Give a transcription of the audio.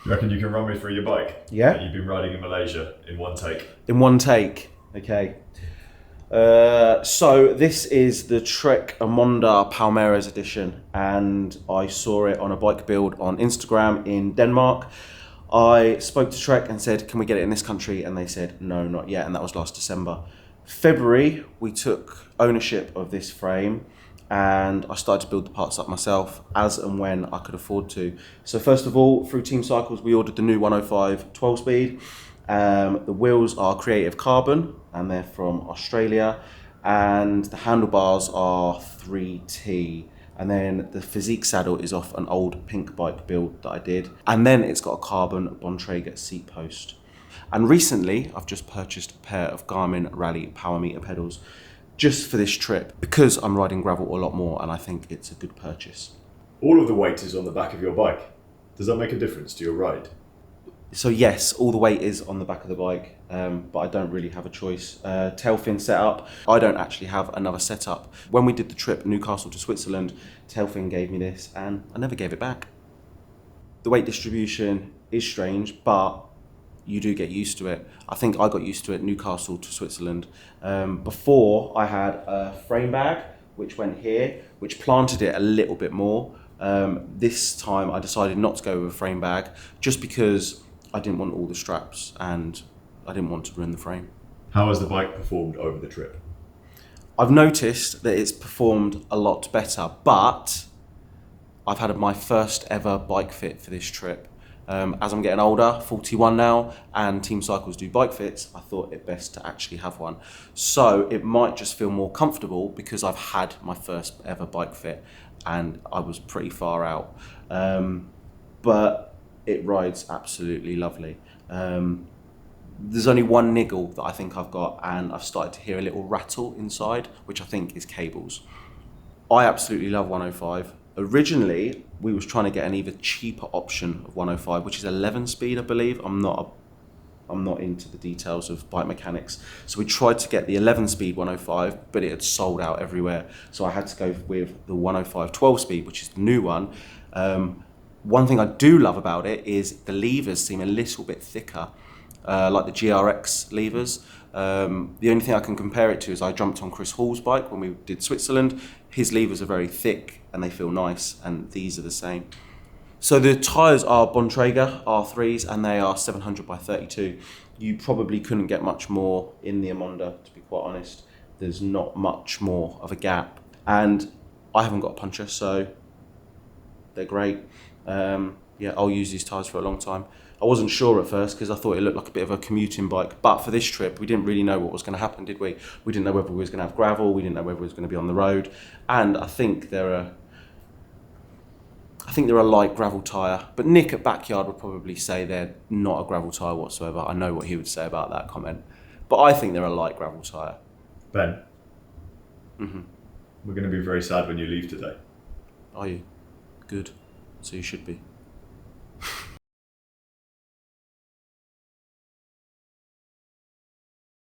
You reckon you can run me through your bike? Yeah. That you've been riding in Malaysia in one take. In one take, okay. So this is the Trek Amonda Palmeiras edition, and I saw it on a bike build on Instagram in Denmark. I spoke to Trek and said, can we get it in this country? And they said, no, not yet, and that was last December. February, we took ownership of this frame, and I started to build the parts up myself as and when I could afford to. So first of all, through Team Cycles, we ordered the new 105 12-speed. The wheels are Creative Carbon, and they're from Australia, and the handlebars are 3T. And then the physique saddle is off an old pink bike build that I did. And then it's got a carbon Bontrager seat post. And recently, I've just purchased a pair of Garmin Rally Power Meter pedals just for this trip because I'm riding gravel a lot more and I think it's a good purchase. All of the weight is on the back of your bike. Does that make a difference to your ride? So yes, all the weight is on the back of the bike, but I don't really have a choice. Tailfin setup, I don't actually have another setup. When we did the trip Newcastle to Switzerland, Tailfin gave me this and I never gave it back. The weight distribution is strange, but you do get used to it. I think I got used to it Newcastle to Switzerland. Before I had a frame bag, which went here, which planted it a little bit more. This time I decided not to go with a frame bag just because I didn't want all the straps and I didn't want to ruin the frame. How has the bike performed over the trip? I've noticed that it's performed a lot better, but I've had my first ever bike fit for this trip. As I'm getting older, 41 now, and Team Cycles do bike fits, I thought it best to actually have one. So it might just feel more comfortable because I've had my first ever bike fit and I was pretty far out. But it rides absolutely lovely. There's only one niggle that I think I've got, and I've started to hear a little rattle inside, which I think is cables. I absolutely love 105. Originally, we was trying to get an even cheaper option of 105, which is 11 speed, I believe. I'm not into the details of bike mechanics. So we tried to get the 11 speed 105, but it had sold out everywhere. So I had to go with the 105 12 speed, which is the new one. One thing I do love about it is the levers seem a little bit thicker, like the GRX levers. The only thing I can compare it to is I jumped on Chris Hall's bike when we did Switzerland. His levers are very thick and they feel nice, and these are the same. So the tyres are Bontrager R3s and they are 700 by 32. You probably couldn't get much more in the Amonda, to be quite honest. There's not much more of a gap. And I haven't got a puncher, so they're great. I'll use these tyres for a long time. I wasn't sure at first because I thought it looked like a bit of a commuting bike, but for this trip we didn't really know what was going to happen, did we? We didn't know whether we was going to have gravel, we didn't know whether it was going to be on the road, and I think they're a light gravel tyre, but Nick at Backyard would probably say they're not a gravel tyre whatsoever. I know what he would say about that comment, but I think they're a light gravel tyre. Ben, we're going to be very sad when you leave today. Are you? Good. So you should be.